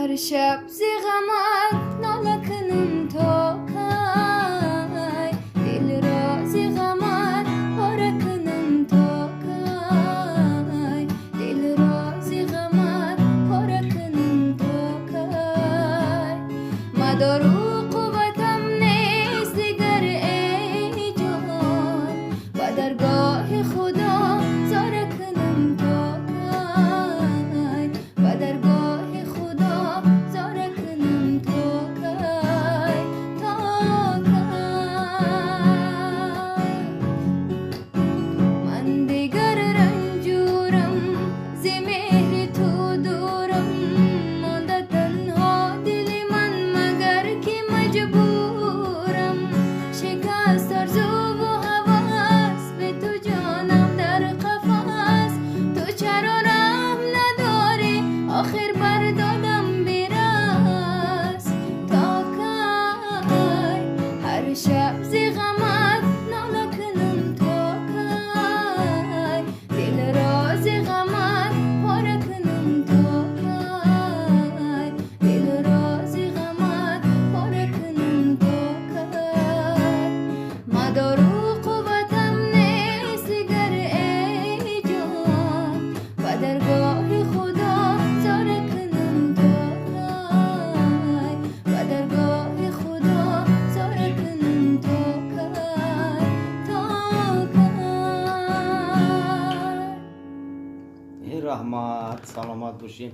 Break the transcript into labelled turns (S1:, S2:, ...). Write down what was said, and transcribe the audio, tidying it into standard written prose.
S1: هر شب زی غمت ناله کنم تا کی، دل را زی غمت پاره کنم تا کی، دل را زی غمت پاره کنم تا کی. مدارو قوتم نیست دیگر ای جهان، و درگاه خدا زار کنم تا کی، و درگاه خدا زار کنم تا کی، تا کی. من دیگر رنجورم ز مهر تو دورم، مانده تنها دل من مگر که مجبورم. شکست آرزو و هوس به تو جانم در قفس، تو چرا رحم نداری آخر بر دادم برس. تا کی هر شب زی غمت ناله کنم تا کی، دل را زی غمت پاره کنم تا کی، دل را زی غمت پاره کنم تا کی. مدارو قوتم نیست دیگر ای جان، و درگاه خدا زار کنم تا کی، و درگاه خدا زار کنم تا کی، تا کی.
S2: ای رحمت، سلامت باشین.